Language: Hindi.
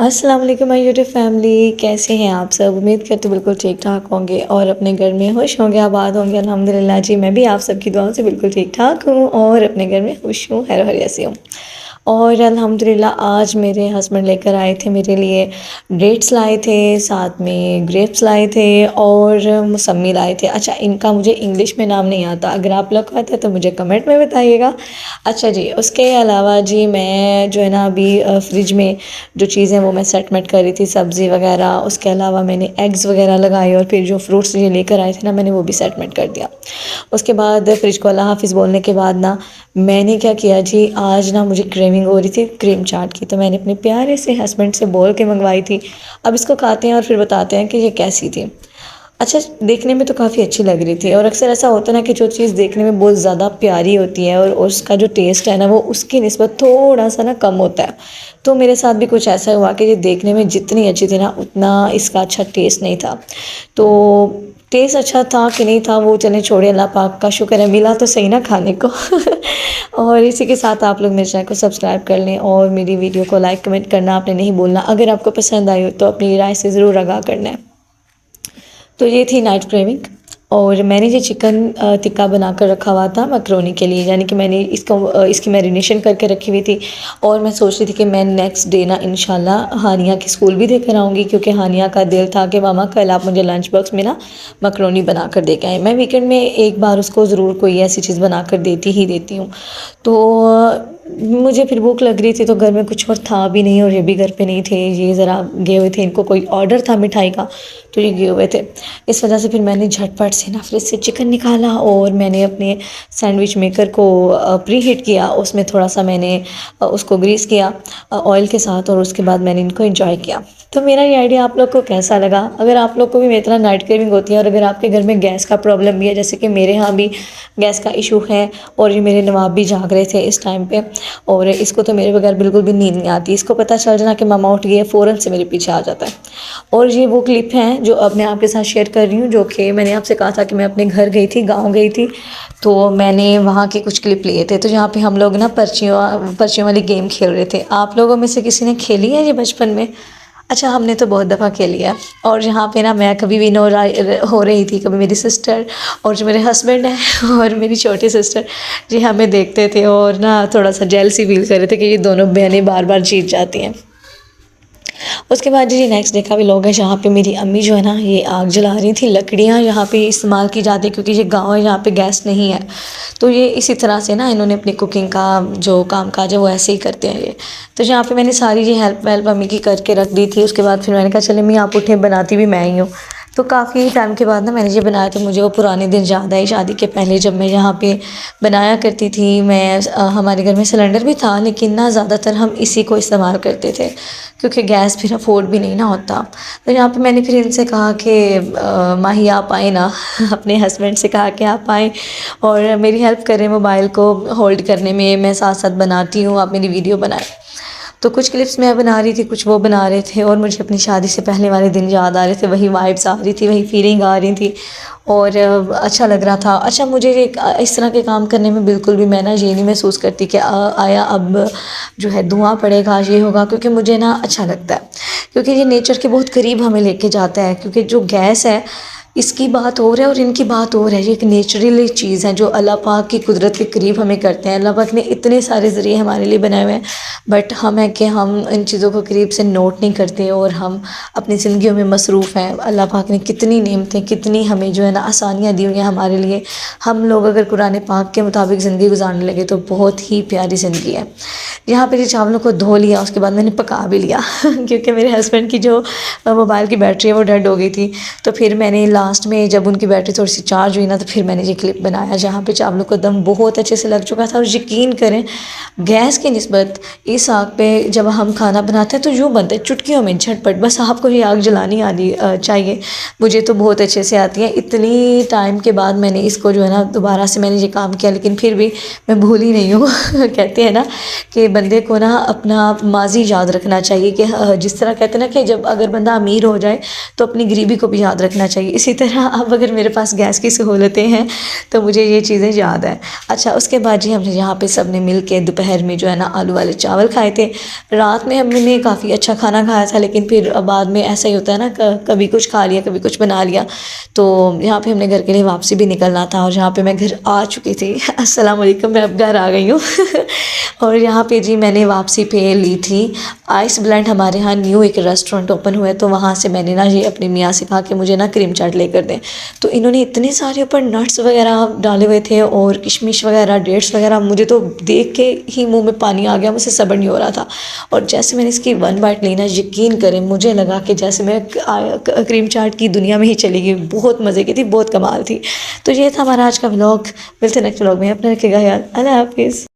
अस्सलाम वालेकुम माय यूट्यूब फैमिली, कैसे हैं आप सब। उम्मीद करते बिल्कुल ठीक ठाक होंगे और अपने घर में खुश होंगे, आबाद होंगे। अल्हम्दुलिल्लाह जी, मैं भी आप सबकी दुआओं से बिल्कुल ठीक ठाक हूँ और अपने घर में खुश हूँ, खैर हरियासी हूँ। और अल्हम्दुलिल्लाह आज मेरे हस्बैंड लेकर आए थे मेरे लिए डेट्स लाए थे, साथ में ग्रेप्स लाए थे और मौसम्मी लाए थे। अच्छा, इनका मुझे इंग्लिश में नाम नहीं आता, अगर आप लोग को आता है तो मुझे कमेंट में बताइएगा। अच्छा जी, उसके अलावा जी मैं जो है ना अभी फ्रिज में जो चीज़ें वो मैं सेटमेंट कर रही थी, सब्ज़ी वगैरह। उसके अलावा मैंने एग्स वगैरह लगाए और फिर जो फ्रूट्स ये लेकर आए थे ना, मैंने वो भी सेटमेंट कर दिया। उसके बाद फ्रिज को अल्लाह हाफिज़ बोलने के बाद ना मैंने क्या किया जी, आज ना मुझे क्रेविंग हो रही थी क्रीम चाट की, तो मैंने अपने प्यारे से हस्बैंड से बोल के मंगवाई थी। अब इसको खाते हैं और फिर बताते हैं कि ये कैसी थी। अच्छा, देखने में तो काफ़ी अच्छी लग रही थी और अक्सर ऐसा होता है ना कि जो चीज़ देखने में बहुत ज़्यादा प्यारी होती है और उसका जो टेस्ट है ना वो उसकी निस्बत थोड़ा सा ना कम होता है। तो मेरे साथ भी कुछ ऐसा हुआ कि ये देखने में जितनी अच्छी थी ना उतना इसका अच्छा टेस्ट नहीं था। तो टेस्ट अच्छा था कि नहीं था वो चलें छोड़े, अल्लाह पाक का शुक्र है मिला तो सही ना खाने को। और इसी के साथ आप लोग मेरे चैनल को सब्सक्राइब कर लें और मेरी वीडियो को लाइक कमेंट करना आपने नहीं भूलना। अगर आपको पसंद आई हो तो अपनी राय से ज़रूर आगाह करना है। तो ये थी नाइट क्रेविंग और मैंने ये चिकन टिक्का बना कर रखा हुआ था मकरोनी के लिए, यानी कि मैंने इसकी मैरिनेशन करके रखी हुई थी। और मैं सोच रही थी कि मैं नेक्स्ट डे ना इंशाल्लाह हानिया के स्कूल भी देकर आऊँगी, क्योंकि हानिया का दिल था कि मामा कल आप मुझे लंच बॉक्स में ना मकरोनी बना कर दे के आए। मैं वीकेंड में एक बार उसको ज़रूर कोई ऐसी चीज़ बना कर देती ही देती हूँ। तो मुझे फिर भूख लग रही थी तो घर में कुछ और था भी नहीं और ये भी घर पे नहीं थे, ये ज़रा गए हुए थे, इनको कोई ऑर्डर था मिठाई का तो ये गए हुए थे। इस वजह से फिर मैंने झटपट से ना फ्रिज से चिकन निकाला और मैंने अपने सैंडविच मेकर को प्री हीट किया, उसमें थोड़ा सा मैंने उसको ग्रीस किया ऑयल के साथ और उसके बाद मैंने इनको एंजॉय किया। तो मेरा ये आइडिया आप लोग को कैसा लगा। अगर आप लोग को भी मेरी तरह नाइट क्रेविंग होती है और अगर आपके घर में गैस का प्रॉब्लम भी है, जैसे कि मेरे यहाँ भी गैस का इशू है और ये मेरे नवाब भी जाग रहे थे इस टाइम पे और इसको तो मेरे बगैर बिल्कुल भी नींद नहीं आती। इसको पता चल जाना कि मामा उठ गई है फ़ौरन से मेरे पीछे आ जाता है। और ये वो क्लिप हैं जो अब मैं आपके साथ शेयर कर रही हूँ, जो कि मैंने आपसे कहा था कि मैं अपने घर गई थी, गाँव गई थी, तो मैंने वहाँ के कुछ क्लिप लिए थे। तो यहाँ पे हम लोग ना पर्चियों वाली गेम खेल रहे थे। आप लोगों में से किसी ने खेली है ये बचपन में? अच्छा, हमने तो बहुत दफ़ा खेली है। और यहाँ पे ना मैं कभी भी हो रही थी, कभी मेरी सिस्टर और जो मेरे हस्बैंड हैं और मेरी छोटी सिस्टर जी हमें देखते थे और ना थोड़ा सा जेलसी फील कर रहे थे कि ये दोनों बहनें बार बार जीत जाती हैं। उसके बाद जी नेक्स्ट डे का भी लोग है, जहाँ पे मेरी अम्मी जो है ना ये आग जला रही थी। लकड़ियाँ यहाँ पे इस्तेमाल की जाती है क्योंकि ये गांव है, यहाँ पे गैस नहीं है। तो ये इसी तरह से ना इन्होंने अपनी कुकिंग का जो काम काज है वो ऐसे ही करते हैं ये। तो यहाँ पे मैंने सारी ये हेल्प वेल्प अम्मी की करके रख दी थी। उसके बाद फिर मैंने कहा चले अम्मी आप उठें, बनाती भी मैं ही हूँ। तो काफ़ी टाइम के बाद ना मैंने ये बनाया तो मुझे वो पुराने दिन याद आए, शादी के पहले जब मैं यहाँ पे बनाया करती थी। मैं हमारे घर में सिलेंडर भी था लेकिन ना ज़्यादातर हम इसी को इस्तेमाल करते थे क्योंकि गैस फिर अफोर्ड भी नहीं ना होता। तो यहाँ पे मैंने फिर इनसे कहा कि माही आप आए ना अपने हस्बैंड से कहा कि आप आएँ और मेरी हेल्प करें मोबाइल को होल्ड करने में, मैं साथ साथ बनाती हूँ, आप मेरी वीडियो बनाएं। तो कुछ क्लिप्स मैं बना रही थी, कुछ वो बना रहे थे और मुझे अपनी शादी से पहले वाले दिन याद आ रहे थे, वही वाइब्स आ रही थी, वही फीलिंग आ रही थी और अच्छा लग रहा था। अच्छा, मुझे इस तरह के काम करने में बिल्कुल भी मैं ना ये नहीं महसूस करती कि आया अब जो है धुआं पड़ेगा, ये होगा, क्योंकि मुझे ना अच्छा लगता है क्योंकि ये नेचर के बहुत करीब हमें लेके जाता है। क्योंकि जो गैस है इसकी बात और है और इनकी बात और है, ये एक नेचुरली चीज़ है जो अल्लाह पाक की कुदरत के करीब हमें करते हैं। अल्लाह पाक ने इतने सारे ज़रिए हमारे लिए बनाए हुए हैं, बट हम है कि हम इन चीज़ों को करीब से नोट नहीं करते और हम अपनी ज़िंदगियों में मसरूफ़ हैं। अल्लाह पाक ने कितनी नेमतें, कितनी हमें जो है ना आसानियाँ दी हुई हैं हमारे लिए। हम लोग अगर कुरान पाक के मुताबिक ज़िंदगी गुजारने लगे तो बहुत ही प्यारी ज़िंदगी है। यहाँ पे चावलों को धो लिया, उसके बाद मैंने पका भी लिया क्योंकि मेरे हस्बैंड की जो मोबाइल की बैटरी है वो डेड हो गई थी। तो फिर मैंने लास्ट में जब उनकी बैटरी थोड़ी सी चार्ज हुई ना तो फिर मैंने ये क्लिप बनाया जहाँ पे चावलों का दम बहुत अच्छे से लग चुका था। और यकीन करें गैस की निस्बत इस आग पे जब हम खाना बनाते हैं तो यूँ बनता है चुटकियों में झटपट, बस आपको ये आग जलानी आनी चाहिए। मुझे तो बहुत अच्छे से आती है। इतनी टाइम के बाद मैंने इसको जो है ना दोबारा से मैंने ये काम किया, लेकिन फिर भी मैं भूल ही नहीं हूँ कहते हैं ना कि बंदे को ना अपना माजी याद रखना चाहिए कि जिस तरह कहते हैं ना कि जब अगर बंदा अमीर हो जाए तो अपनी गरीबी को भी याद रखना चाहिए। इसी इसी तरह अब अगर मेरे पास गैस की सहूलतें हैं तो मुझे ये चीज़ें याद है। अच्छा, उसके बाद जी हमने यहाँ पे सब ने मिल के दोपहर में जो है ना आलू वाले चावल खाए थे। रात में हमने काफ़ी अच्छा खाना खाया था, लेकिन फिर बाद में ऐसा ही होता है ना, कभी कुछ खा लिया कभी कुछ बना लिया। तो यहाँ पे हमने घर के लिए वापसी भी निकलना था और जहाँ पे मैं घर आ चुकी थी अस्सलाम वालेकुम, मैं अब घर आ गई हूँ और यहाँ पे जी मैंने वापसी पे ली थी आइस ब्लेंड। हमारे यहाँ न्यू एक रेस्टोरेंट ओपन हुआ है, तो वहाँ से मैंने ना ये अपने मियाँ से कहा कि मुझे ना क्रीम चाट लेकर दें। तो इन्होंने इतने सारे ऊपर नट्स वगैरह डाले हुए थे और किशमिश वगैरह, डेट्स वगैरह, मुझे तो देख के ही मुंह में पानी आ गया, मुझसे सब्र नहीं हो रहा था। और जैसे मैंने इसकी 1 बाइट ली ना, यकीन करें मुझे लगा कि जैसे मैं क्रीम चाट की दुनिया में ही चली गई। बहुत मज़े की थी, बहुत कमाल थी। तो ये था हमारा आज का व्लॉग। मिलते हैं नेक्स्ट व्लॉग में, अपना रखिएगा यार, अल्लाह हाफिज़।